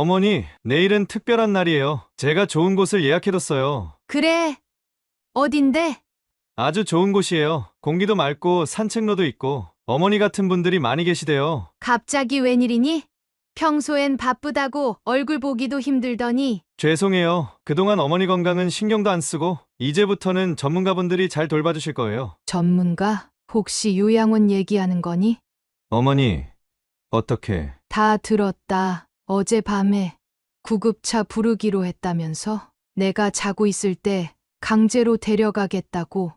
어머니, 내일은 특별한 날이에요. 제가 좋은 곳을 예약해뒀어요. 그래, 어딘데? 아주 좋은 곳이에요. 공기도 맑고 산책로도 있고 어머니 같은 분들이 많이 계시대요. 갑자기 웬일이니? 평소엔 바쁘다고 얼굴 보기도 힘들더니 죄송해요. 그동안 어머니 건강은 신경도 안 쓰고 이제부터는 전문가분들이 잘 돌봐주실 거예요. 전문가? 혹시 요양원 얘기하는 거니? 어머니, 어떻게? 다 들었다. 어젯밤에 구급차 부르기로 했다면서? 내가 자고 있을 때 강제로 데려가겠다고.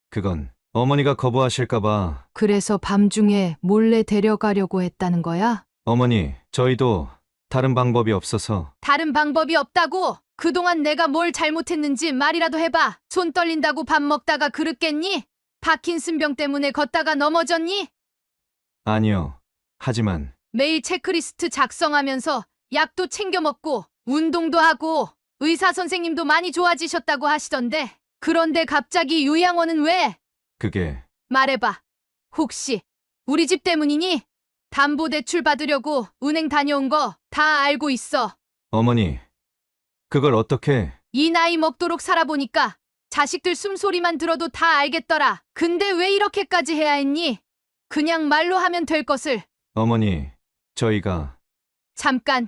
그건 어머니가 거부하실까봐. 그래서 밤중에 몰래 데려가려고 했다는 거야? 어머니, 저희도 다른 방법이 없어서. 다른 방법이 없다고! 그동안 내가 뭘 잘못했는지 말이라도 해봐. 손 떨린다고 밥 먹다가 그랬겠니? 파킨슨병 때문에 걷다가 넘어졌니? 아니요. 하지만 매일 체크리스트 작성하면서 약도 챙겨 먹고 운동도 하고 의사 선생님도 많이 좋아지셨다고 하시던데 그런데 갑자기 요양원은 왜? 그게 말해봐. 혹시 우리 집 때문이니? 담보대출 받으려고 은행 다녀온 거 다 알고 있어. 어머니, 그걸 어떻게? 이 나이 먹도록 살아보니까 자식들 숨소리만 들어도 다 알겠더라. 근데 왜 이렇게까지 해야 했니? 그냥 말로 하면 될 것을. 어머니, 저희가 잠깐.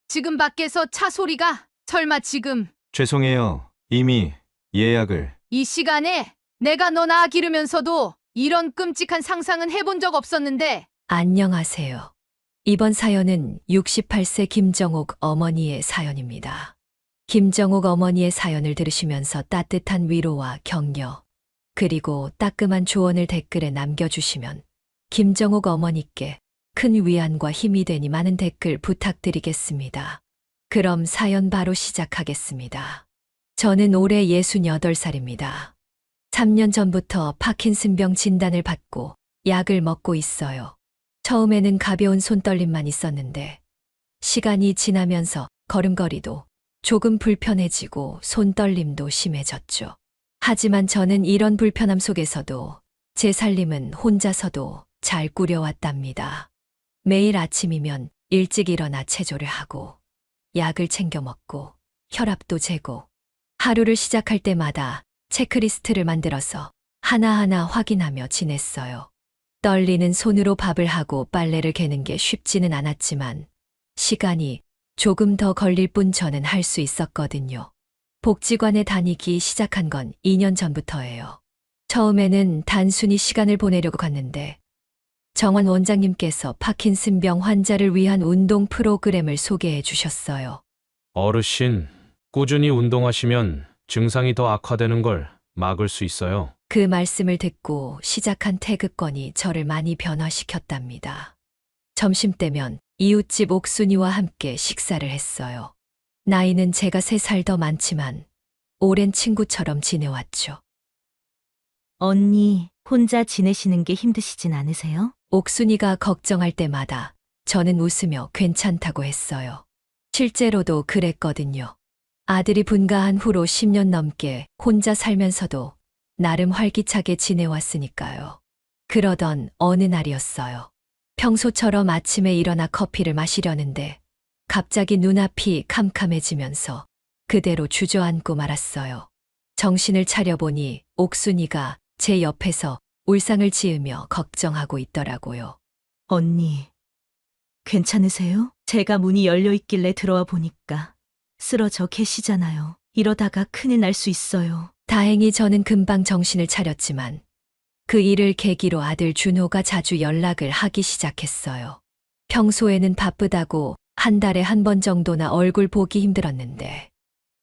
지금 밖에서 차 소리가 설마 지금 죄송해요. 이미 예약을. 이 시간에 내가 너 낳아 기르면서도 이런 끔찍한 상상은 해본 적 없었는데 안녕하세요. 이번 사연은 68세 김정옥 어머니의 사연입니다. 김정옥 어머니의 사연을 들으시면서 따뜻한 위로와 격려, 그리고 따끔한 조언을 댓글에 남겨주시면 김정옥 어머니께 큰 위안과 힘이 되니 많은 댓글 부탁드리겠습니다. 그럼 사연 바로 시작하겠습니다. 저는 올해 68살입니다. 3년 전부터 파킨슨병 진단을 받고 약을 먹고 있어요. 처음에는 가벼운 손떨림만 있었는데 시간이 지나면서 걸음걸이도 조금 불편해지고 손떨림도 심해졌죠. 하지만 저는 이런 불편함 속에서도 제 살림은 혼자서도 잘 꾸려왔답니다. 매일 아침이면 일찍 일어나 체조를 하고 약을 챙겨 먹고 혈압도 재고 하루를 시작할 때마다 체크리스트를 만들어서 하나하나 확인하며 지냈어요. 떨리는 손으로 밥을 하고 빨래를 개는 게 쉽지는 않았지만 시간이 조금 더 걸릴 뿐 저는 할 수 있었거든요. 복지관에 다니기 시작한 건 2년 전부터예요. 처음에는 단순히 시간을 보내려고 갔는데 정원 원장님께서 파킨슨병 환자를 위한 운동 프로그램을 소개해 주셨어요. 어르신, 꾸준히 운동하시면 증상이 더 악화되는 걸 막을 수 있어요. 그 말씀을 듣고 시작한 태극권이 저를 많이 변화시켰답니다. 점심때면 이웃집 옥순이와 함께 식사를 했어요. 나이는 제가 3살 더 많지만 오랜 친구처럼 지내왔죠. 언니, 혼자 지내시는 게 힘드시진 않으세요? 옥순이가 걱정할 때마다 저는 웃으며 괜찮다고 했어요. 실제로도 그랬거든요. 아들이 분가한 후로 10년 넘게 혼자 살면서도 나름 활기차게 지내왔으니까요. 그러던 어느 날이었어요. 평소처럼 아침에 일어나 커피를 마시려는데 갑자기 눈앞이 캄캄해지면서 그대로 주저앉고 말았어요. 정신을 차려보니 옥순이가 제 옆에서 울상을 지으며 걱정하고 있더라고요. 언니, 괜찮으세요? 제가 문이 열려 있길래 들어와 보니까 쓰러져 계시잖아요. 이러다가 큰일 날 수 있어요. 다행히 저는 금방 정신을 차렸지만 그 일을 계기로 아들 준호가 자주 연락을 하기 시작했어요. 평소에는 바쁘다고 한 달에 한 번 정도나 얼굴 보기 힘들었는데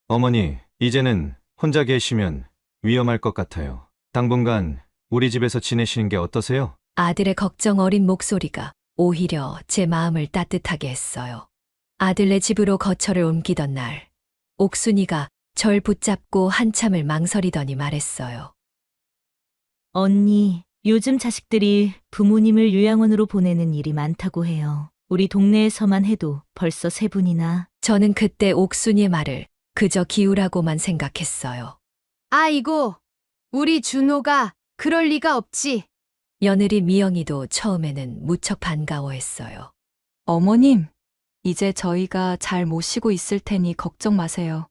어머니, 이제는 혼자 계시면 위험할 것 같아요. 당분간 우리 집에서 지내시는 게 어떠세요? 아들의 걱정 어린 목소리가 오히려 제 마음을 따뜻하게 했어요. 아들네 집으로 거처를 옮기던 날, 옥순이가 절 붙잡고 한참을 망설이더니 말했어요. 언니, 요즘 자식들이 부모님을 요양원으로 보내는 일이 많다고 해요. 우리 동네에서만 해도 벌써 3분이나. 저는 그때 옥순이의 말을 그저 기우라고만 생각했어요. 아이고 우리 준호가 그럴 리가 없지. 며느리 미영이도 처음에는 무척 반가워했어요. 어머님, 이제 저희가 잘 모시고 있을 테니 걱정 마세요.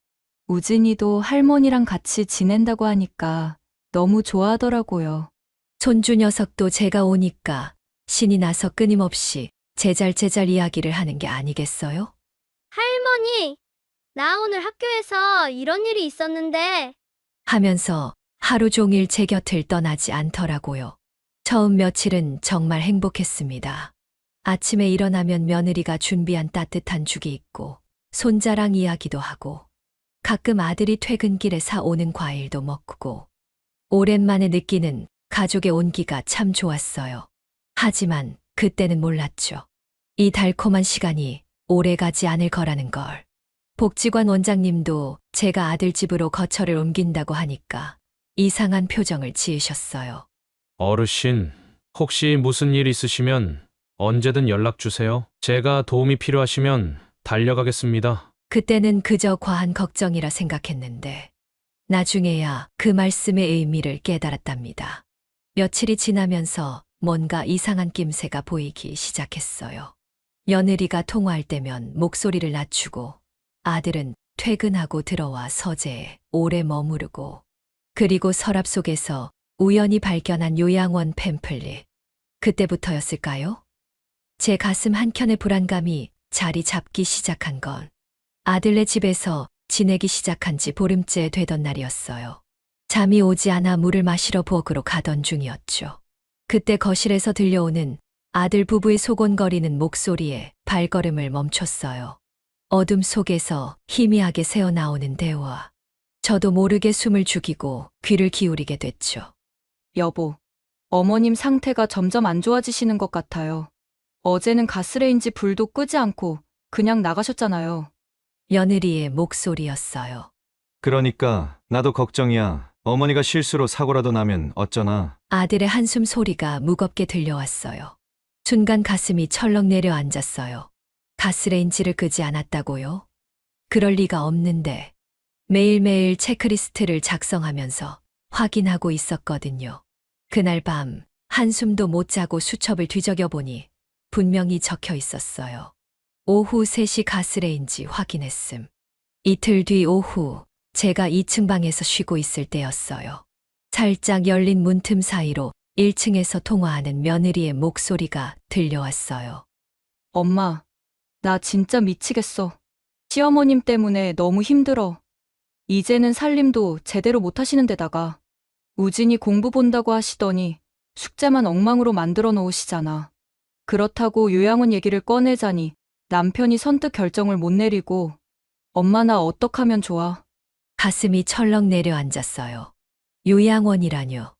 우진이도 할머니랑 같이 지낸다고 하니까 너무 좋아하더라고요. 손주 녀석도 제가 오니까 신이 나서 끊임없이 제잘제잘 이야기를 하는 게 아니겠어요? 할머니, 나 오늘 학교에서 이런 일이 있었는데, 하면서 하루 종일 제 곁을 떠나지 않더라고요. 처음 며칠은 정말 행복했습니다. 아침에 일어나면 며느리가 준비한 따뜻한 죽이 있고 손자랑 이야기도 하고 가끔 아들이 퇴근길에 사오는 과일도 먹고 오랜만에 느끼는 가족의 온기가 참 좋았어요. 하지만 그때는 몰랐죠. 이 달콤한 시간이 오래가지 않을 거라는 걸. 복지관 원장님도 제가 아들 집으로 거처를 옮긴다고 하니까 이상한 표정을 지으셨어요. 어르신, 혹시 무슨 일 있으시면 언제든 연락 주세요. 제가 도움이 필요하시면 달려가겠습니다. 그때는 그저 과한 걱정이라 생각했는데 나중에야 그 말씀의 의미를 깨달았답니다. 며칠이 지나면서 뭔가 이상한 낌새가 보이기 시작했어요. 며느리가 통화할 때면 목소리를 낮추고 아들은 퇴근하고 들어와 서재에 오래 머무르고 그리고 서랍 속에서 우연히 발견한 요양원 팸플릿. 그때부터였을까요? 제 가슴 한켠의 불안감이 자리 잡기 시작한 건 아들네 집에서 지내기 시작한 지 보름째 되던 날이었어요. 잠이 오지 않아 물을 마시러 부엌으로 가던 중이었죠. 그때 거실에서 들려오는 아들 부부의 소곤거리는 목소리에 발걸음을 멈췄어요. 어둠 속에서 희미하게 새어나오는 대화. 저도 모르게 숨을 죽이고 귀를 기울이게 됐죠. 여보, 어머님 상태가 점점 안 좋아지시는 것 같아요. 어제는 가스레인지 불도 끄지 않고 그냥 나가셨잖아요. 며느리의 목소리였어요. 그러니까 나도 걱정이야. 어머니가 실수로 사고라도 나면 어쩌나. 아들의 한숨 소리가 무겁게 들려왔어요. 순간 가슴이 철렁 내려앉았어요. 가스레인지를 끄지 않았다고요? 그럴 리가 없는데 매일매일 체크리스트를 작성하면서 확인하고 있었거든요. 그날 밤 한숨도 못 자고 수첩을 뒤적여보니 분명히 적혀 있었어요. 오후 3시 가스레인지 확인했음. 이틀 뒤 오후 제가 2층 방에서 쉬고 있을 때였어요. 살짝 열린 문틈 사이로 1층에서 통화하는 며느리의 목소리가 들려왔어요. 엄마, 나 진짜 미치겠어. 시어머님 때문에 너무 힘들어. 이제는 살림도 제대로 못 하시는 데다가 우진이 공부 본다고 하시더니 숙제만 엉망으로 만들어 놓으시잖아. 그렇다고 요양원 얘기를 꺼내자니 남편이 선뜻 결정을 못 내리고 엄마 나 어떡하면 좋아? 가슴이 철렁 내려앉았어요. 요양원이라뇨.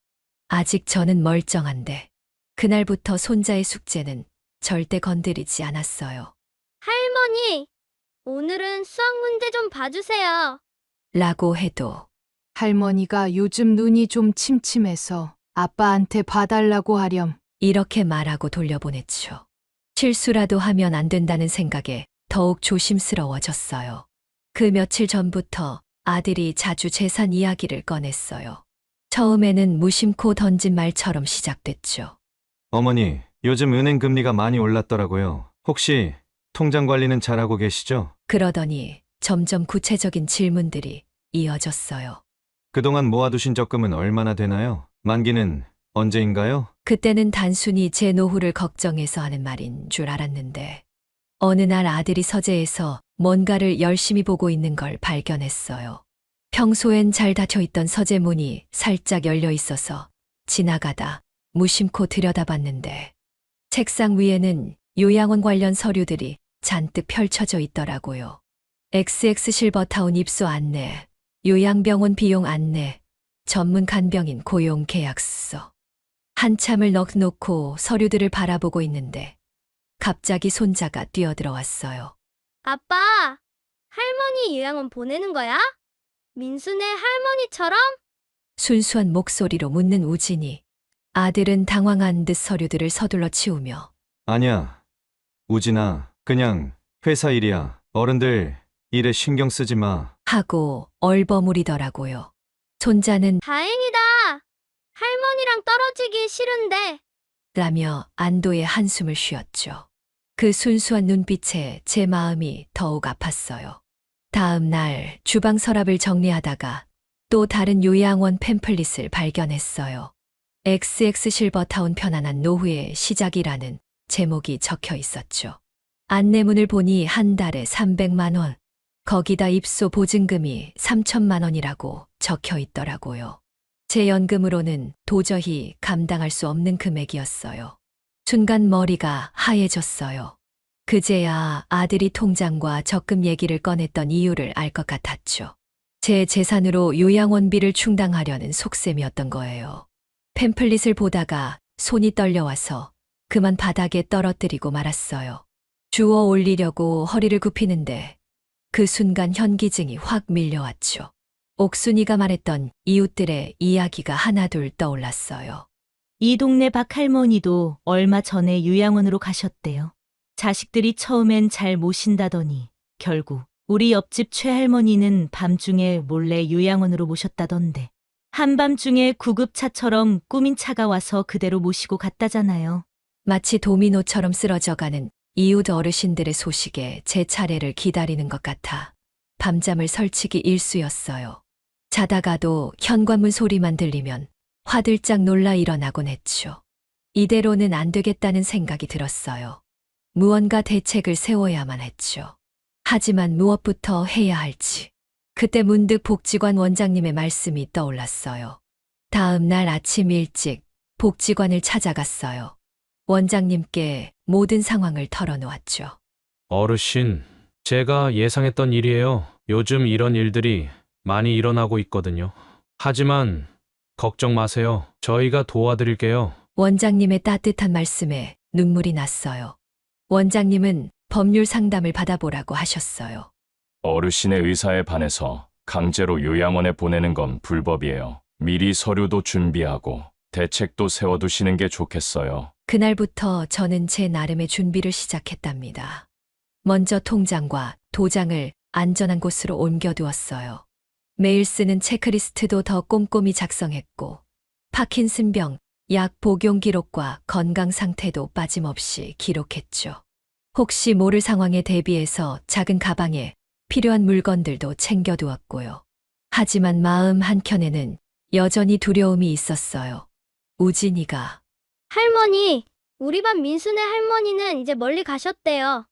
아직 저는 멀쩡한데 그날부터 손자의 숙제는 절대 건드리지 않았어요. 할머니, 오늘은 수학 문제 좀 봐주세요. 라고 해도 할머니가 요즘 눈이 좀 침침해서 아빠한테 봐달라고 하렴. 이렇게 말하고 돌려보냈죠. 실수라도 하면 안 된다는 생각에 더욱 조심스러워졌어요. 그 며칠 전부터 아들이 자주 재산 이야기를 꺼냈어요. 처음에는 무심코 던진 말처럼 시작됐죠. 어머니, 요즘 은행 금리가 많이 올랐더라고요. 혹시 통장 관리는 잘하고 계시죠? 그러더니 점점 구체적인 질문들이 이어졌어요. 그동안 모아두신 적금은 얼마나 되나요? 만기는 언제인가요? 그때는 단순히 제 노후를 걱정해서 하는 말인 줄 알았는데 어느 날 아들이 서재에서 뭔가를 열심히 보고 있는 걸 발견했어요. 평소엔 잘 닫혀있던 서재 문이 살짝 열려 있어서 지나가다 무심코 들여다봤는데 책상 위에는 요양원 관련 서류들이 잔뜩 펼쳐져 있더라고요. XX 실버타운 입소 안내, 요양병원 비용 안내, 전문 간병인 고용 계약서. 한참을 넋놓고 서류들을 바라보고 있는데 갑자기 손자가 뛰어들어왔어요. 아빠, 할머니 요양원 보내는 거야? 민수네 할머니처럼? 순수한 목소리로 묻는 우진이 아들은 당황한 듯 서류들을 서둘러 치우며 아니야. 우진아, 그냥 회사 일이야. 어른들 일에 신경 쓰지 마. 하고 얼버무리더라고요. 손자는 다행이다. 할머니랑 떨어지기 싫은데. 라며 안도의 한숨을 쉬었죠. 그 순수한 눈빛에 제 마음이 더욱 아팠어요. 다음 날 주방 서랍을 정리하다가 또 다른 요양원 팸플릿을 발견했어요. XX 실버타운 편안한 노후의 시작이라는 제목이 적혀 있었죠. 안내문을 보니 한 달에 300만 원, 거기다 입소 보증금이 3천만 원이라고 적혀 있더라고요. 제 연금으로는 도저히 감당할 수 없는 금액이었어요. 순간 머리가 하얘졌어요. 그제야 아들이 통장과 적금 얘기를 꺼냈던 이유를 알 것 같았죠. 제 재산으로 요양원비를 충당하려는 속셈이었던 거예요. 팸플릿을 보다가 손이 떨려와서 그만 바닥에 떨어뜨리고 말았어요. 주워 올리려고 허리를 굽히는데 그 순간 현기증이 확 밀려왔죠. 옥순이가 말했던 이웃들의 이야기가 하나둘 떠올랐어요. 이 동네 박 할머니도 얼마 전에 요양원으로 가셨대요. 자식들이 처음엔 잘 모신다더니 결국 우리 옆집 최할머니는 밤중에 몰래 요양원으로 모셨다던데. 한밤중에 구급차처럼 꾸민 차가 와서 그대로 모시고 갔다잖아요. 마치 도미노처럼 쓰러져가는 이웃 어르신들의 소식에 제 차례를 기다리는 것 같아 밤잠을 설치기 일쑤였어요. 자다가도 현관문 소리만 들리면 화들짝 놀라 일어나곤 했죠. 이대로는 안 되겠다는 생각이 들었어요. 무언가 대책을 세워야만 했죠. 하지만 무엇부터 해야 할지. 그때 문득 복지관 원장님의 말씀이 떠올랐어요. 다음 날 아침 일찍 복지관을 찾아갔어요. 원장님께 모든 상황을 털어놓았죠. 어르신, 제가 예상했던 일이에요. 요즘 이런 일들이 많이 일어나고 있거든요. 하지만 걱정 마세요. 저희가 도와드릴게요. 원장님의 따뜻한 말씀에 눈물이 났어요. 원장님은 법률 상담을 받아보라고 하셨어요. 어르신의 의사에 반해서 강제로 요양원에 보내는 건 불법이에요. 미리 서류도 준비하고 대책도 세워두시는 게 좋겠어요. 그날부터 저는 제 나름의 준비를 시작했답니다. 먼저 통장과 도장을 안전한 곳으로 옮겨두었어요. 매일 쓰는 체크리스트도 더 꼼꼼히 작성했고, 파킨슨병, 약 복용 기록과 건강 상태도 빠짐없이 기록했죠. 혹시 모를 상황에 대비해서 작은 가방에 필요한 물건들도 챙겨두었고요. 하지만 마음 한켠에는 여전히 두려움이 있었어요. 우진이가 할머니, 우리 반 민수네 할머니는 이제 멀리 가셨대요.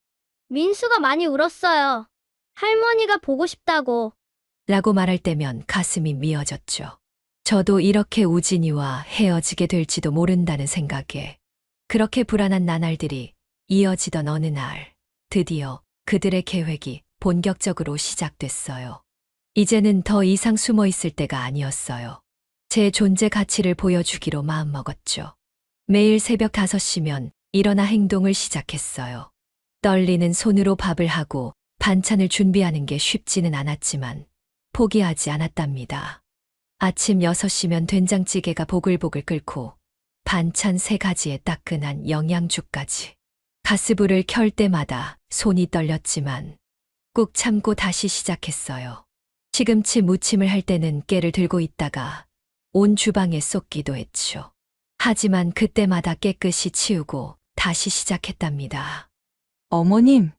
민수가 많이 울었어요. 할머니가 보고 싶다고. 라고 말할 때면 가슴이 미어졌죠. 저도 이렇게 우진이와 헤어지게 될지도 모른다는 생각에 그렇게 불안한 나날들이 이어지던 어느 날 드디어 그들의 계획이 본격적으로 시작됐어요. 이제는 더 이상 숨어 있을 때가 아니었어요. 제 존재 가치를 보여주기로 마음먹었죠. 매일 새벽 5시면 일어나 행동을 시작했어요. 떨리는 손으로 밥을 하고 반찬을 준비하는 게 쉽지는 않았지만 포기하지 않았답니다. 아침 6시면 된장찌개가 보글보글 끓고 반찬 3가지에 따끈한 영양죽까지. 가스불을 켤 때마다 손이 떨렸지만 꾹 참고 다시 시작했어요. 시금치 무침을 할 때는 깨를 들고 있다가 온 주방에 쏟기도 했죠. 하지만 그때마다 깨끗이 치우고 다시 시작했답니다. 어머님,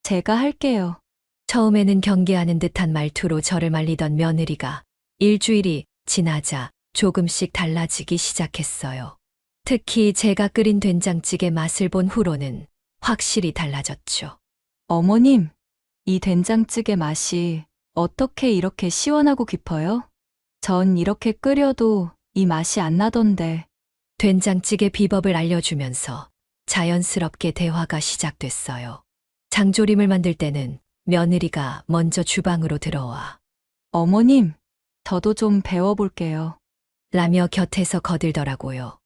제가 할게요. 처음에는 경계하는 듯한 말투로 저를 말리던 며느리가 일주일이 지나자 조금씩 달라지기 시작했어요. 특히 제가 끓인 된장찌개 맛을 본 후로는 확실히 달라졌죠. 어머님, 이 된장찌개 맛이 어떻게 이렇게 시원하고 깊어요? 전 이렇게 끓여도 이 맛이 안 나던데. 된장찌개 비법을 알려주면서 자연스럽게 대화가 시작됐어요. 장조림을 만들 때는 며느리가 먼저 주방으로 들어와 어머님, 저도 좀 배워볼게요. 라며 곁에서 거들더라고요.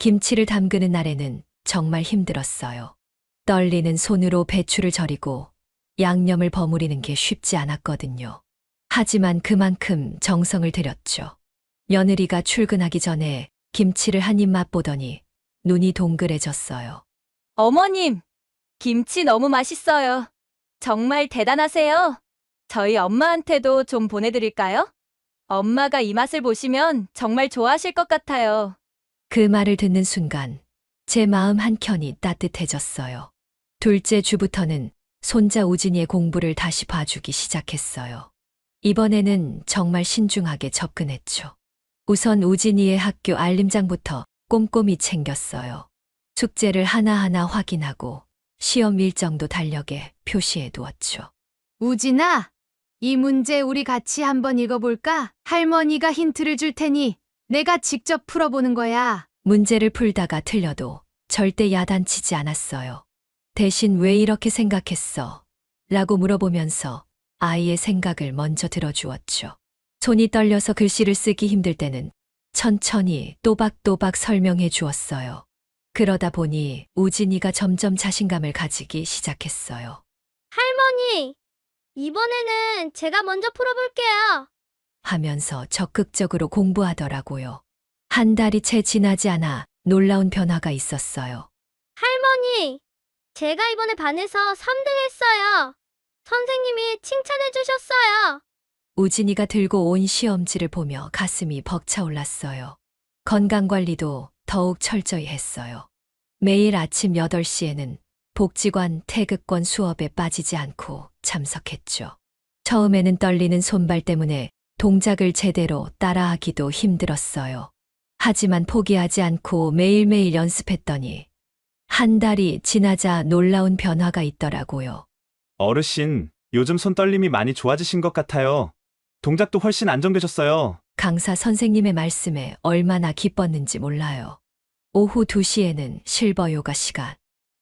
김치를 담그는 날에는 정말 힘들었어요. 떨리는 손으로 배추를 절이고 양념을 버무리는 게 쉽지 않았거든요. 하지만 그만큼 정성을 들였죠. 며느리가 출근하기 전에 김치를 한 입 맛보더니 눈이 동그래졌어요. 어머님, 김치 너무 맛있어요. 정말 대단하세요. 저희 엄마한테도 좀 보내드릴까요? 엄마가 이 맛을 보시면 정말 좋아하실 것 같아요. 그 말을 듣는 순간 제 마음 한켠이 따뜻해졌어요. 둘째 주부터는 손자 우진이의 공부를 다시 봐주기 시작했어요. 이번에는 정말 신중하게 접근했죠. 우선 우진이의 학교 알림장부터 꼼꼼히 챙겼어요. 숙제를 하나하나 확인하고 시험 일정도 달력에 표시해 두었죠. 우진아, 이 문제 우리 같이 한번 읽어볼까? 할머니가 힌트를 줄 테니 내가 직접 풀어보는 거야. 문제를 풀다가 틀려도 절대 야단치지 않았어요. 대신 왜 이렇게 생각했어? 라고 물어보면서 아이의 생각을 먼저 들어주었죠. 손이 떨려서 글씨를 쓰기 힘들 때는 천천히 또박또박 설명해 주었어요. 그러다 보니 우진이가 점점 자신감을 가지기 시작했어요. 할머니, 이번에는 제가 먼저 풀어볼게요. 하면서 적극적으로 공부하더라고요. 한 달이 채 지나지 않아 놀라운 변화가 있었어요. 할머니, 제가 이번에 반에서 3등 했어요. 선생님이 칭찬해 주셨어요. 우진이가 들고 온 시험지를 보며 가슴이 벅차올랐어요. 건강관리도 더욱 철저히 했어요. 매일 아침 8시에는 복지관 태극권 수업에 빠지지 않고 참석했죠. 처음에는 떨리는 손발 때문에 동작을 제대로 따라하기도 힘들었어요. 하지만 포기하지 않고 매일매일 연습했더니 한 달이 지나자 놀라운 변화가 있더라고요. 어르신, 요즘 손떨림이 많이 좋아지신 것 같아요. 동작도 훨씬 안정되셨어요. 강사 선생님의 말씀에 얼마나 기뻤는지 몰라요. 오후 2시에는 실버 요가 시간.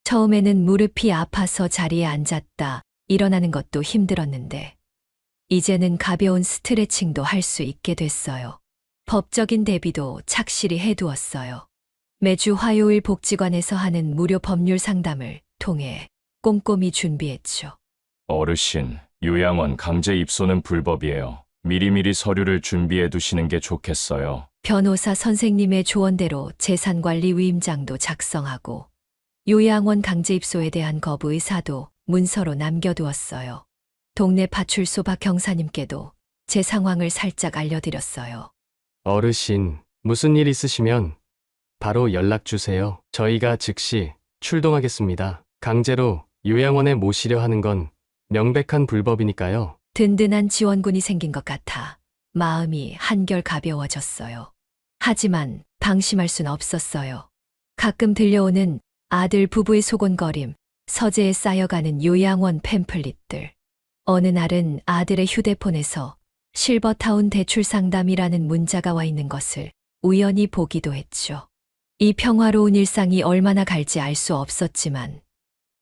처음에는 무릎이 아파서 자리에 앉았다 일어나는 것도 힘들었는데 이제는 가벼운 스트레칭도 할 수 있게 됐어요. 법적인 대비도 착실히 해두었어요. 매주 화요일 복지관에서 하는 무료 법률 상담을 통해 꼼꼼히 준비했죠. 어르신, 요양원 강제 입소는 불법이에요. 미리미리 서류를 준비해 두시는 게 좋겠어요. 변호사 선생님의 조언대로 재산관리 위임장도 작성하고 요양원 강제 입소에 대한 거부 의사도 문서로 남겨두었어요. 동네 파출소 박 경사님께도 제 상황을 살짝 알려드렸어요. 어르신, 무슨 일 있으시면 바로 연락 주세요. 저희가 즉시 출동하겠습니다. 강제로 요양원에 모시려 하는 건 명백한 불법이니까요. 든든한 지원군이 생긴 것 같아 마음이 한결 가벼워졌어요. 하지만 방심할 순 없었어요. 가끔 들려오는 아들 부부의 소곤거림, 서재에 쌓여가는 요양원 팸플릿들. 어느 날은 아들의 휴대폰에서 실버타운 대출상담이라는 문자가 와 있는 것을 우연히 보기도 했죠. 이 평화로운 일상이 얼마나 갈지 알 수 없었지만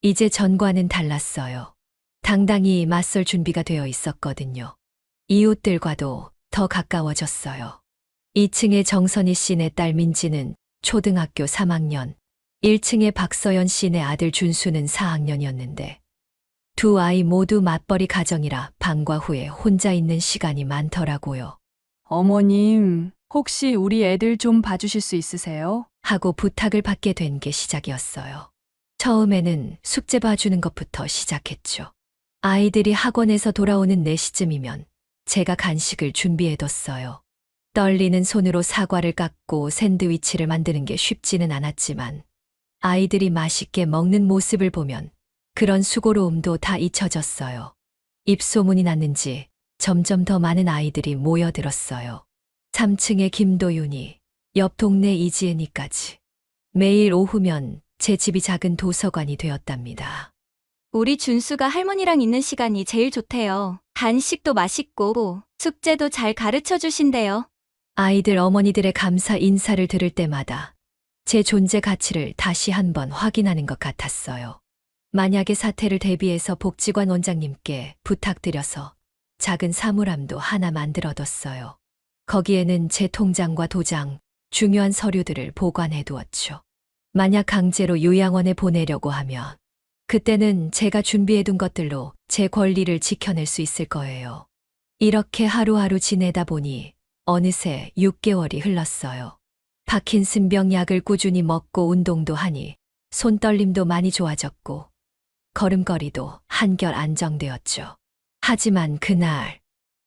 이제 전과는 달랐어요. 당당히 맞설 준비가 되어 있었거든요. 이웃들과도 더 가까워졌어요. 2층의 정선희 씨네 딸 민지는 초등학교 3학년, 1층의 박서연 씨네 아들 준수는 4학년이었는데 두 아이 모두 맞벌이 가정이라 방과 후에 혼자 있는 시간이 많더라고요. 어머님, 혹시 우리 애들 좀 봐주실 수 있으세요? 하고 부탁을 받게 된 게 시작이었어요. 처음에는 숙제 봐주는 것부터 시작했죠. 아이들이 학원에서 돌아오는 4시쯤이면 제가 간식을 준비해뒀어요. 떨리는 손으로 사과를 깎고 샌드위치를 만드는 게 쉽지는 않았지만 아이들이 맛있게 먹는 모습을 보면 그런 수고로움도 다 잊혀졌어요. 입소문이 났는지 점점 더 많은 아이들이 모여들었어요. 3층의 김도윤이, 옆 동네 이지은이까지. 매일 오후면 제 집이 작은 도서관이 되었답니다. 우리 준수가 할머니랑 있는 시간이 제일 좋대요. 간식도 맛있고 숙제도 잘 가르쳐 주신대요. 아이들 어머니들의 감사 인사를 들을 때마다 제 존재 가치를 다시 한번 확인하는 것 같았어요. 만약의 사태를 대비해서 복지관 원장님께 부탁드려서 작은 사물함도 하나 만들어뒀어요. 거기에는 제 통장과 도장, 중요한 서류들을 보관해 두었죠. 만약 강제로 요양원에 보내려고 하면 그때는 제가 준비해둔 것들로 제 권리를 지켜낼 수 있을 거예요. 이렇게 하루하루 지내다 보니 어느새 6개월이 흘렀어요. 파킨슨병 약을 꾸준히 먹고 운동도 하니 손떨림도 많이 좋아졌고 걸음걸이도 한결 안정되었죠. 하지만 그날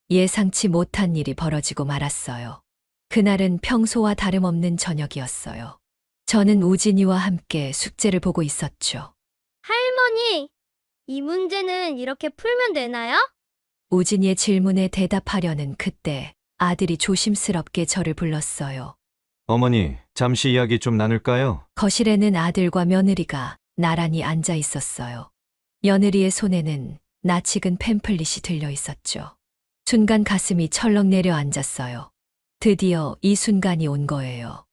예상치 못한 일이 벌어지고 말았어요. 그날은 평소와 다름없는 저녁이었어요. 저는 우진이와 함께 숙제를 보고 있었죠. 할머니! 할머니, 이 문제는 이렇게 풀면 되나요? 우진이의 질문에 대답하려는 그때 아들이 조심스럽게 저를 불렀어요. 어머니, 잠시 이야기 좀 나눌까요? 거실에는 아들과 며느리가 나란히 앉아 있었어요. 며느리의 손에는 낯익은 팸플릿이 들려 있었죠. 순간 가슴이 철렁 내려앉았어요. 드디어 이 순간이 온 거예요.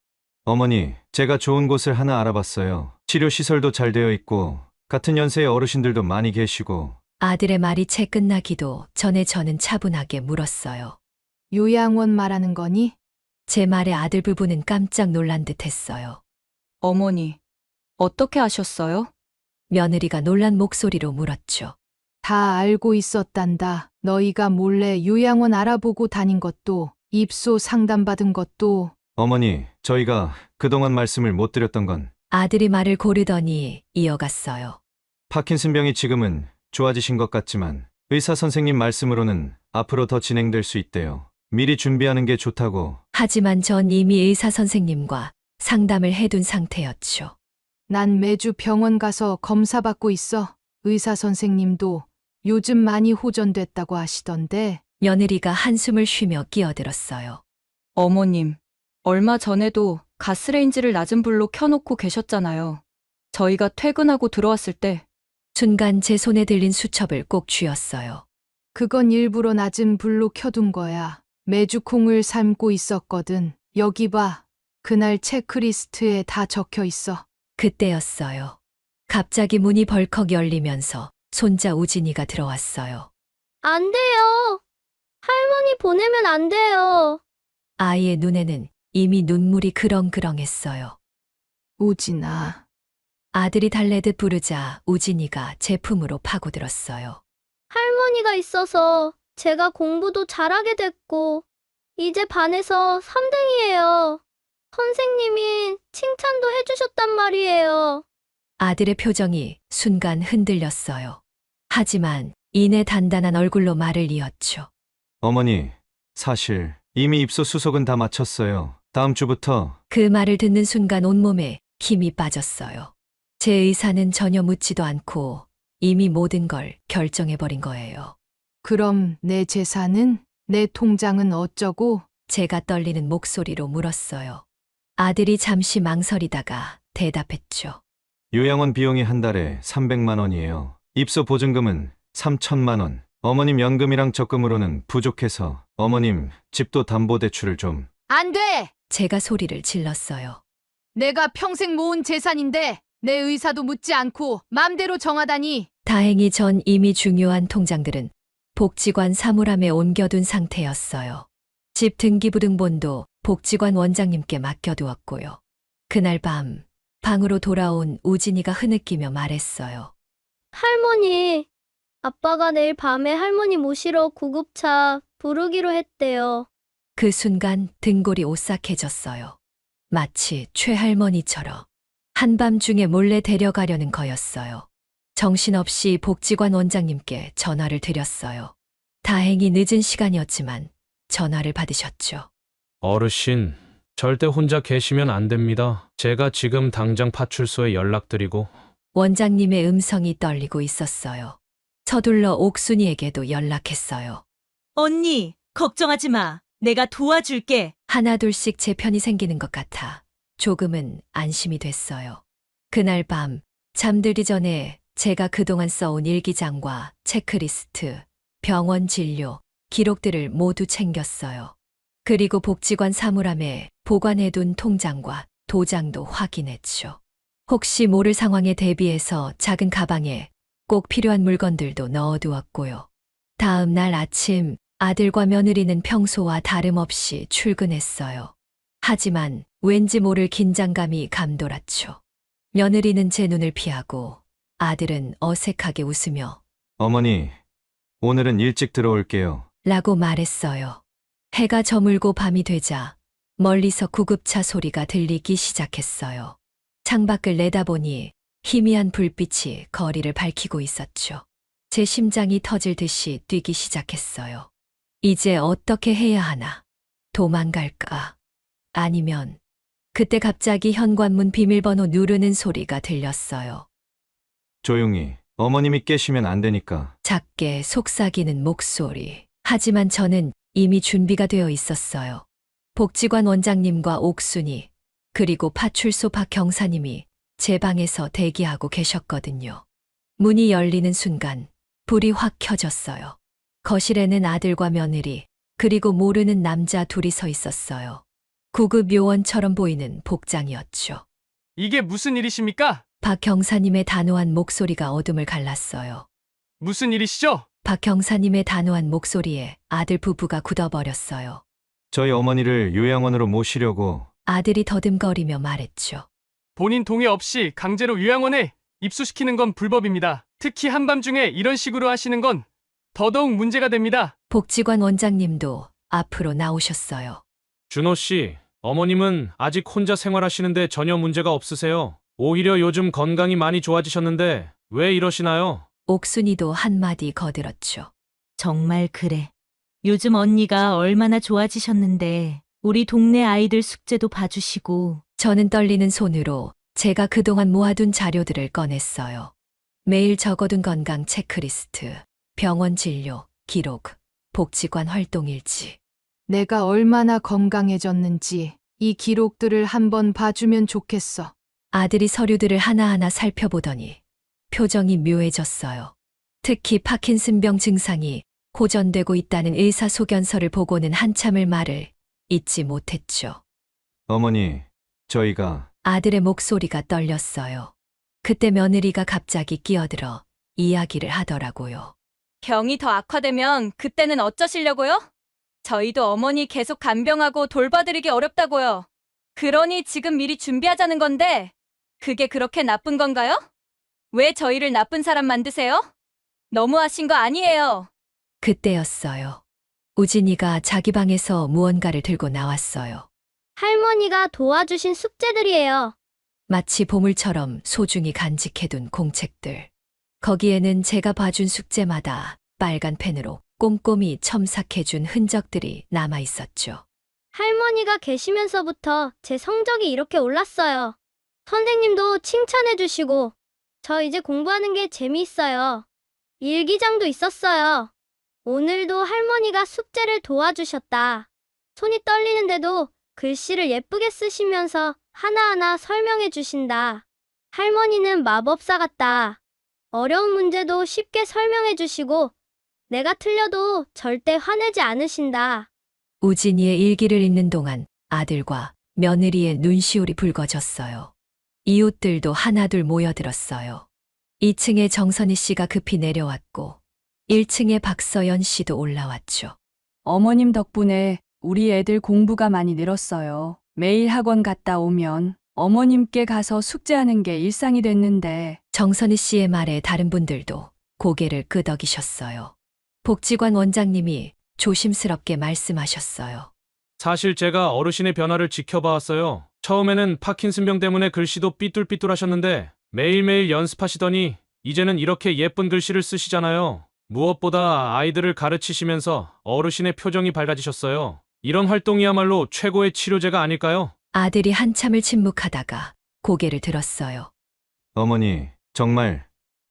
어머니, 제가 좋은 곳을 하나 알아봤어요. 치료시설도 잘 되어 있고, 같은 연세의 어르신들도 많이 계시고. 아들의 말이 채 끝나기도 전에 저는 차분하게 물었어요. 요양원 말하는 거니? 제 말에 아들 부부는 깜짝 놀란 듯 했어요. 어머니, 어떻게 아셨어요? 며느리가 놀란 목소리로 물었죠. 다 알고 있었단다. 너희가 몰래 요양원 알아보고 다닌 것도, 입소 상담받은 것도. 어머니, 저희가 그동안 말씀을 못 드렸던 건 아들이 말을 고르더니 이어갔어요. 파킨슨병이 지금은 좋아지신 것 같지만 의사 선생님 말씀으로는 앞으로 더 진행될 수 있대요. 미리 준비하는 게 좋다고. 하지만 전 이미 의사 선생님과 상담을 해둔 상태였죠. 난 매주 병원 가서 검사받고 있어. 의사 선생님도 요즘 많이 호전됐다고 하시던데. 며느리가 한숨을 쉬며 끼어들었어요. 어머님, 얼마 전에도 가스레인지를 낮은 불로 켜놓고 계셨잖아요. 저희가 퇴근하고 들어왔을 때. 순간 제 손에 들린 수첩을 꼭 쥐었어요. 그건 일부러 낮은 불로 켜둔 거야. 매주 콩을 삶고 있었거든. 여기 봐. 그날 체크리스트에 다 적혀 있어. 그때였어요. 갑자기 문이 벌컥 열리면서 손자 우진이가 들어왔어요. 안 돼요. 할머니 보내면 안 돼요. 아이의 눈에는 이미 눈물이 그렁그렁했어요. 우진아. 아들이 달래듯 부르자 우진이가 제 품으로 파고들었어요. 할머니가 있어서 제가 공부도 잘하게 됐고, 이제 반에서 3등이에요. 선생님이 칭찬도 해주셨단 말이에요. 아들의 표정이 순간 흔들렸어요. 하지만 이내 단단한 얼굴로 말을 이었죠. 어머니, 사실 이미 입소 수속은 다 마쳤어요. 다음 주부터. 그 말을 듣는 순간 온몸에 힘이 빠졌어요. 제 의사는 전혀 묻지도 않고 이미 모든 걸 결정해버린 거예요. 그럼 내 재산은? 내 통장은 어쩌고? 제가 떨리는 목소리로 물었어요. 아들이 잠시 망설이다가 대답했죠. 요양원 비용이 한 달에 300만 원이에요. 입소 보증금은 3천만 원. 어머님 연금이랑 적금으로는 부족해서 어머님 집도 담보대출을 좀. 안 돼! 제가 소리를 질렀어요. 내가 평생 모은 재산인데 내 의사도 묻지 않고 맘대로 정하다니. 다행히 전 이미 중요한 통장들은 복지관 사물함에 옮겨둔 상태였어요. 집 등기부등본도 복지관 원장님께 맡겨두었고요. 그날 밤 방으로 돌아온 우진이가 흐느끼며 말했어요. 할머니, 아빠가 내일 밤에 할머니 모시러 구급차 부르기로 했대요. 그 순간 등골이 오싹해졌어요. 마치 최할머니처럼 한밤중에 몰래 데려가려는 거였어요. 정신없이 복지관 원장님께 전화를 드렸어요. 다행히 늦은 시간이었지만 전화를 받으셨죠. 어르신, 절대 혼자 계시면 안 됩니다. 제가 지금 당장 파출소에 연락드리고. 원장님의 음성이 떨리고 있었어요. 서둘러 옥순이에게도 연락했어요. 언니, 걱정하지 마. 내가 도와줄게. 하나둘씩 제 편이 생기는 것 같아 조금은 안심이 됐어요. 그날 밤 잠들기 전에 제가 그동안 써온 일기장과 체크리스트, 병원 진료, 기록들을 모두 챙겼어요. 그리고 복지관 사물함에 보관해둔 통장과 도장도 확인했죠. 혹시 모를 상황에 대비해서 작은 가방에 꼭 필요한 물건들도 넣어두었고요. 다음 날 아침 아들과 며느리는 평소와 다름없이 출근했어요. 하지만 왠지 모를 긴장감이 감돌았죠. 며느리는 제 눈을 피하고 아들은 어색하게 웃으며 어머니, 오늘은 일찍 들어올게요. 라고 말했어요. 해가 저물고 밤이 되자 멀리서 구급차 소리가 들리기 시작했어요. 창밖을 내다보니 희미한 불빛이 거리를 밝히고 있었죠. 제 심장이 터질 듯이 뛰기 시작했어요. 이제 어떻게 해야 하나? 도망갈까? 아니면 그때 갑자기 현관문 비밀번호 누르는 소리가 들렸어요. 조용히. 어머님이 깨시면 안 되니까. 작게 속삭이는 목소리. 하지만 저는 이미 준비가 되어 있었어요. 복지관 원장님과 옥순이 그리고 파출소 박 경사님이 제 방에서 대기하고 계셨거든요. 문이 열리는 순간 불이 확 켜졌어요. 거실에는 아들과 며느리 그리고 모르는 남자 둘이 서 있었어요. 구급 요원처럼 보이는 복장이었죠. 이게 무슨 일이십니까? 박 경사님의 단호한 목소리가 어둠을 갈랐어요. 무슨 일이시죠? 박 경사님의 단호한 목소리에 아들 부부가 굳어버렸어요. 저희 어머니를 요양원으로 모시려고. 아들이 더듬거리며 말했죠. 본인 동의 없이 강제로 요양원에 입수시키는 건 불법입니다. 특히 한밤중에 이런 식으로 하시는 건 더더욱 문제가 됩니다. 복지관 원장님도 앞으로 나오셨어요. 준호 씨, 어머님은 아직 혼자 생활하시는데 전혀 문제가 없으세요. 오히려 요즘 건강이 많이 좋아지셨는데 왜 이러시나요? 옥순이도 한마디 거들었죠. 정말 그래. 요즘 언니가 얼마나 좋아지셨는데 우리 동네 아이들 숙제도 봐주시고. 저는 떨리는 손으로 제가 그동안 모아둔 자료들을 꺼냈어요. 매일 적어둔 건강 체크리스트, 병원 진료, 기록, 복지관 활동일지. 내가 얼마나 건강해졌는지 이 기록들을 한번 봐주면 좋겠어. 아들이 서류들을 하나하나 살펴보더니 표정이 묘해졌어요. 특히 파킨슨병 증상이 호전되고 있다는 의사소견서를 보고는 한참을 말을 잇지 못했죠. 어머니, 저희가. 아들의 목소리가 떨렸어요. 그때 며느리가 갑자기 끼어들어 이야기를 하더라고요. 병이 더 악화되면 그때는 어쩌시려고요? 저희도 어머니 계속 간병하고 돌봐드리기 어렵다고요. 그러니 지금 미리 준비하자는 건데 그게 그렇게 나쁜 건가요? 왜 저희를 나쁜 사람 만드세요? 너무하신 거 아니에요. 그때였어요. 우진이가 자기 방에서 무언가를 들고 나왔어요. 할머니가 도와주신 숙제들이에요. 마치 보물처럼 소중히 간직해둔 공책들. 거기에는 제가 봐준 숙제마다 빨간 펜으로 꼼꼼히 첨삭해준 흔적들이 남아 있었죠. 할머니가 계시면서부터 제 성적이 이렇게 올랐어요. 선생님도 칭찬해 주시고, 저 이제 공부하는 게 재미있어요. 일기장도 있었어요. 오늘도 할머니가 숙제를 도와주셨다. 손이 떨리는데도 글씨를 예쁘게 쓰시면서 하나하나 설명해 주신다. 할머니는 마법사 같다. 어려운 문제도 쉽게 설명해 주시고, 내가 틀려도 절대 화내지 않으신다. 우진이의 일기를 읽는 동안 아들과 며느리의 눈시울이 붉어졌어요. 이웃들도 하나둘 모여들었어요. 2층에 정선희 씨가 급히 내려왔고 1층에 박서연 씨도 올라왔죠. 어머님 덕분에 우리 애들 공부가 많이 늘었어요. 매일 학원 갔다 오면 어머님께 가서 숙제하는 게 일상이 됐는데. 정선희 씨의 말에 다른 분들도 고개를 끄덕이셨어요. 복지관 원장님이 조심스럽게 말씀하셨어요. 사실 제가 어르신의 변화를 지켜봐왔어요. 처음에는 파킨슨병 때문에 글씨도 삐뚤삐뚤하셨는데 매일매일 연습하시더니 이제는 이렇게 예쁜 글씨를 쓰시잖아요. 무엇보다 아이들을 가르치시면서 어르신의 표정이 밝아지셨어요. 이런 활동이야말로 최고의 치료제가 아닐까요? 아들이 한참을 침묵하다가 고개를 들었어요. 어머니, 정말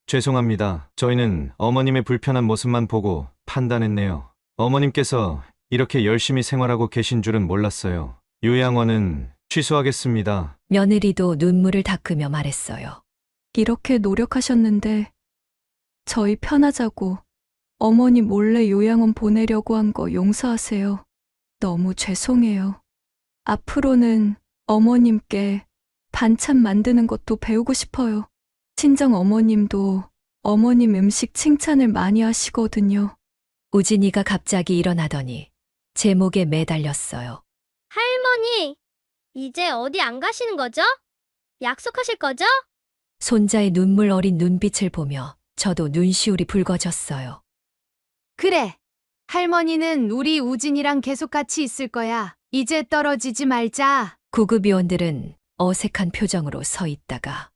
죄송합니다. 저희는 어머님의 불편한 모습만 보고 판단했네요. 어머님께서 이렇게 열심히 생활하고 계신 줄은 몰랐어요. 요양원은 취소하겠습니다. 며느리도 눈물을 닦으며 말했어요. 이렇게 노력하셨는데 저희 편하자고 어머니 몰래 요양원 보내려고 한 거 용서하세요. 너무 죄송해요. 앞으로는 어머님께 반찬 만드는 것도 배우고 싶어요. 친정 어머님도 어머님 음식 칭찬을 많이 하시거든요. 우진이가 갑자기 일어나더니 제 목에 매달렸어요. 할머니, 이제 어디 안 가시는 거죠? 약속하실 거죠? 손자의 눈물 어린 눈빛을 보며 저도 눈시울이 붉어졌어요. 그래. 할머니는 우리 우진이랑 계속 같이 있을 거야. 이제 떨어지지 말자. 구급요원들은 어색한 표정으로 서 있다가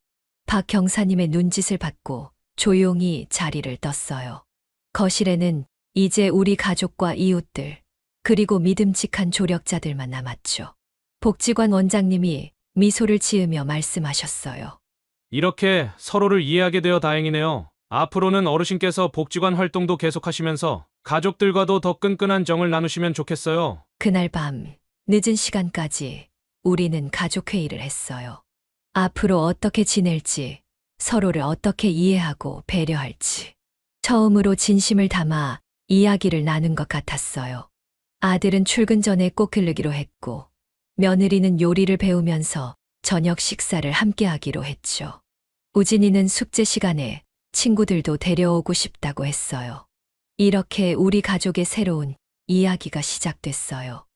박 경사님의 눈짓을 받고 조용히 자리를 떴어요. 거실에는 이제 우리 가족과 이웃들, 그리고 믿음직한 조력자들만 남았죠. 복지관 원장님이 미소를 지으며 말씀하셨어요. 이렇게 서로를 이해하게 되어 다행이네요. 앞으로는 어르신께서 복지관 활동도 계속하시면서 가족들과도 더 끈끈한 정을 나누시면 좋겠어요. 그날 밤 늦은 시간까지 우리는 가족회의를 했어요. 앞으로 어떻게 지낼지, 서로를 어떻게 이해하고 배려할지. 처음으로 진심을 담아 이야기를 나눈 것 같았어요. 아들은 출근 전에 꼭 들르기로 했고, 며느리는 요리를 배우면서 저녁 식사를 함께 하기로 했죠. 우진이는 숙제 시간에 친구들도 데려오고 싶다고 했어요. 이렇게 우리 가족의 새로운 이야기가 시작됐어요.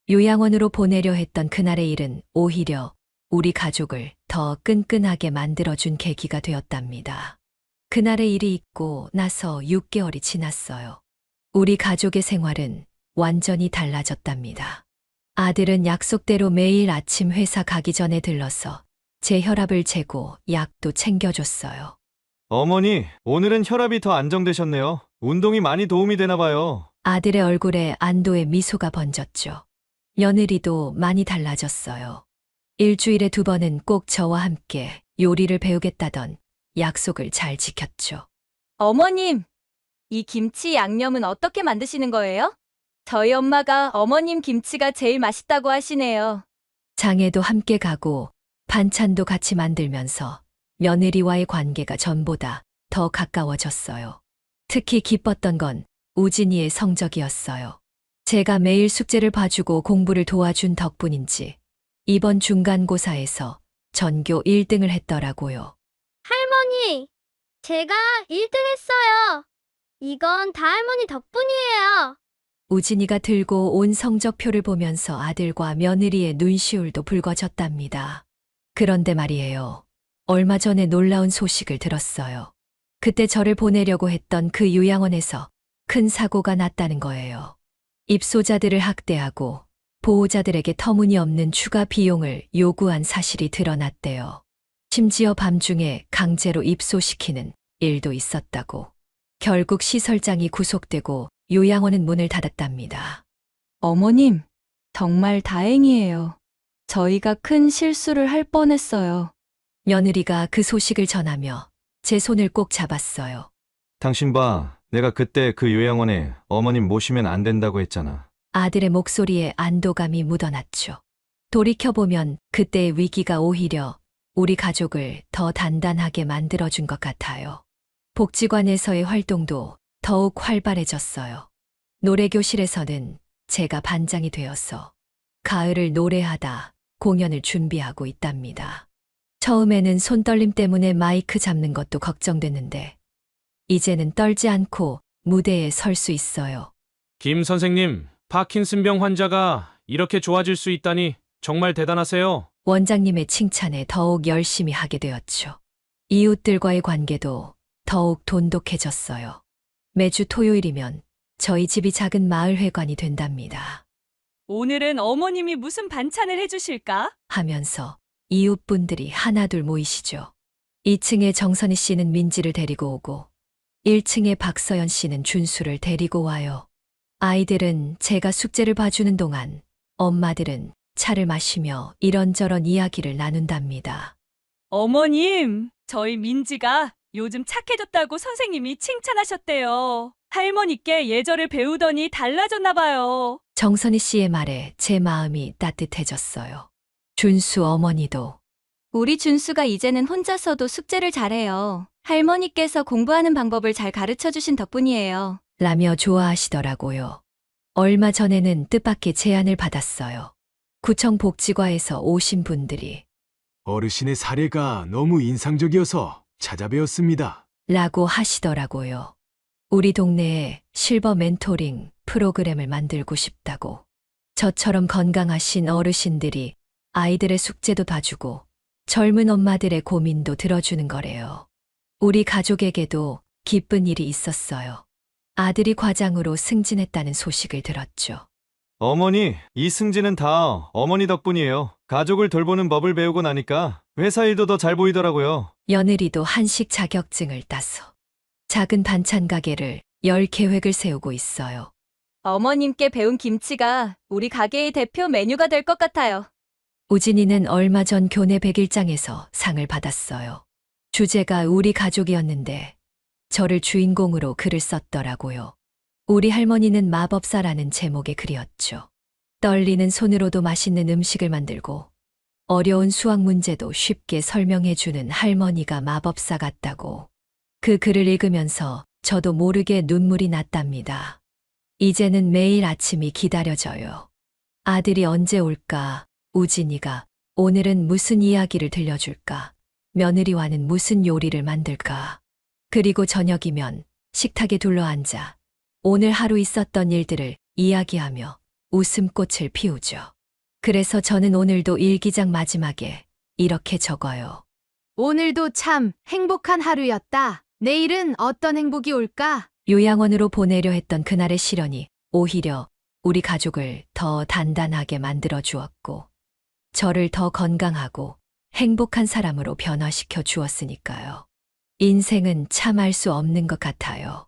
요양원으로 보내려 했던 그날의 일은 오히려 우리 가족을 더 끈끈하게 만들어준 계기가 되었답니다. 그날의 일이 있고 나서 6개월이 지났어요. 우리 가족의 생활은 완전히 달라졌답니다. 아들은 약속대로 매일 아침 회사 가기 전에 들러서 제 혈압을 재고 약도 챙겨줬어요. 어머니, 오늘은 혈압이 더 안정되셨네요. 운동이 많이 도움이 되나 봐요. 아들의 얼굴에 안도의 미소가 번졌죠. 며느리도 많이 달라졌어요. 일주일에 2번은 꼭 저와 함께 요리를 배우겠다던 약속을 잘 지켰죠. 어머님, 이 김치 양념은 어떻게 만드시는 거예요? 저희 엄마가 어머님 김치가 제일 맛있다고 하시네요. 장에도 함께 가고 반찬도 같이 만들면서 며느리와의 관계가 전보다 더 가까워졌어요. 특히 기뻤던 건 우진이의 성적이었어요. 제가 매일 숙제를 봐주고 공부를 도와준 덕분인지 이번 중간고사에서 전교 1등을 했더라고요. 할머니, 제가 1등 했어요. 이건 다 할머니 덕분이에요. 우진이가 들고 온 성적표를 보면서 아들과 며느리의 눈시울도 붉어졌답니다. 그런데 말이에요. 얼마 전에 놀라운 소식을 들었어요. 그때 저를 보내려고 했던 그 요양원에서 큰 사고가 났다는 거예요. 입소자들을 학대하고 보호자들에게 터무니없는 추가 비용을 요구한 사실이 드러났대요. 심지어 밤중에 강제로 입소시키는 일도 있었다고. 결국 시설장이 구속되고 요양원은 문을 닫았답니다. 어머님, 정말 다행이에요. 저희가 큰 실수를 할 뻔했어요. 며느리가 그 소식을 전하며 제 손을 꼭 잡았어요. 당신 봐, 내가 그때 그 요양원에 어머님 모시면 안 된다고 했잖아. 아들의 목소리에 안도감이 묻어났죠. 돌이켜보면 그때의 위기가 오히려 우리 가족을 더 단단하게 만들어준 것 같아요. 복지관에서의 활동도 더욱 활발해졌어요. 노래교실에서는 제가 반장이 되어서 가을을 노래하다 공연을 준비하고 있답니다. 처음에는 손떨림 때문에 마이크 잡는 것도 걱정됐는데 이제는 떨지 않고 무대에 설 수 있어요. 김 선생님, 파킨슨병 환자가 이렇게 좋아질 수 있다니 정말 대단하세요. 원장님의 칭찬에 더욱 열심히 하게 되었죠. 이웃들과의 관계도 더욱 돈독해졌어요. 매주 토요일이면 저희 집이 작은 마을 회관이 된답니다. 오늘은 어머님이 무슨 반찬을 해주실까? 하면서 이웃분들이 하나둘 모이시죠. 2층에 정선희 씨는 민지를 데리고 오고 1층에 박서연 씨는 준수를 데리고 와요. 아이들은 제가 숙제를 봐주는 동안 엄마들은 차를 마시며 이런저런 이야기를 나눈답니다. 어머님, 저희 민지가 요즘 착해졌다고 선생님이 칭찬하셨대요. 할머니께 예절을 배우더니 달라졌나 봐요. 정선희 씨의 말에 제 마음이 따뜻해졌어요. 준수 어머니도 우리 준수가 이제는 혼자서도 숙제를 잘해요. 할머니께서 공부하는 방법을 잘 가르쳐 주신 덕분이에요. 라며 좋아하시더라고요. 얼마 전에는 뜻밖의 제안을 받았어요. 구청 복지과에서 오신 분들이 어르신의 사례가 너무 인상적이어서 찾아뵈었습니다. 라고 하시더라고요. 우리 동네에 실버 멘토링 프로그램을 만들고 싶다고. 저처럼 건강하신 어르신들이 아이들의 숙제도 봐주고 젊은 엄마들의 고민도 들어주는 거래요. 우리 가족에게도 기쁜 일이 있었어요. 아들이 과장으로 승진했다는 소식을 들었죠. 어머니, 이 승진은 다 어머니 덕분이에요. 가족을 돌보는 법을 배우고 나니까 회사 일도 더 잘 보이더라고요. 며느리도 한식 자격증을 따서 작은 반찬 가게를 열 계획을 세우고 있어요. 어머님께 배운 김치가 우리 가게의 대표 메뉴가 될 것 같아요. 우진이는 얼마 전 교내 100일장에서 상을 받았어요. 주제가 우리 가족이었는데 저를 주인공으로 글을 썼더라고요. 우리 할머니는 마법사라는 제목의 글이었죠. 떨리는 손으로도 맛있는 음식을 만들고 어려운 수학 문제도 쉽게 설명해주는 할머니가 마법사 같다고. 그 글을 읽으면서 저도 모르게 눈물이 났답니다. 이제는 매일 아침이 기다려져요. 아들이 언제 올까? 우진이가 오늘은 무슨 이야기를 들려줄까? 며느리와는 무슨 요리를 만들까? 그리고 저녁이면 식탁에 둘러앉아 오늘 하루 있었던 일들을 이야기하며 웃음꽃을 피우죠. 그래서 저는 오늘도 일기장 마지막에 이렇게 적어요. 오늘도 참 행복한 하루였다. 내일은 어떤 행복이 올까? 요양원으로 보내려 했던 그날의 시련이 오히려 우리 가족을 더 단단하게 만들어 주었고, 저를 더 건강하고 행복한 사람으로 변화시켜 주었으니까요. 인생은 참 알 수 없는 것 같아요.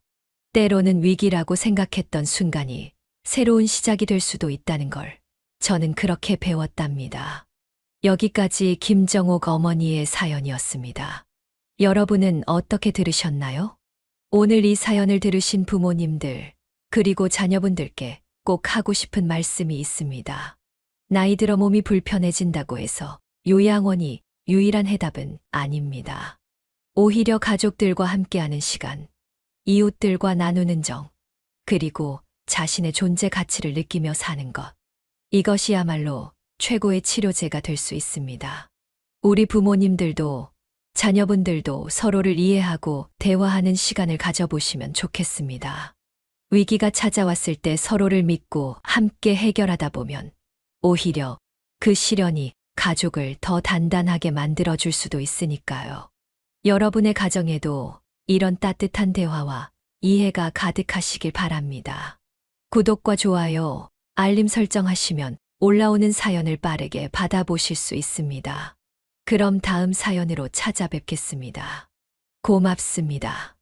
때로는 위기라고 생각했던 순간이 새로운 시작이 될 수도 있다는 걸 저는 그렇게 배웠답니다. 여기까지 김정옥 어머니의 사연이었습니다. 여러분은 어떻게 들으셨나요? 오늘 이 사연을 들으신 부모님들, 그리고 자녀분들께 꼭 하고 싶은 말씀이 있습니다. 나이 들어 몸이 불편해진다고 해서 요양원이 유일한 해답은 아닙니다. 오히려 가족들과 함께하는 시간, 이웃들과 나누는 정, 그리고 자신의 존재 가치를 느끼며 사는 것. 이것이야말로 최고의 치료제가 될 수 있습니다. 우리 부모님들도 자녀분들도 서로를 이해하고 대화하는 시간을 가져보시면 좋겠습니다. 위기가 찾아왔을 때 서로를 믿고 함께 해결하다 보면 오히려 그 시련이 가족을 더 단단하게 만들어줄 수도 있으니까요. 여러분의 가정에도 이런 따뜻한 대화와 이해가 가득하시길 바랍니다. 구독과 좋아요, 알림 설정하시면 올라오는 사연을 빠르게 받아보실 수 있습니다. 그럼 다음 사연으로 찾아뵙겠습니다. 고맙습니다.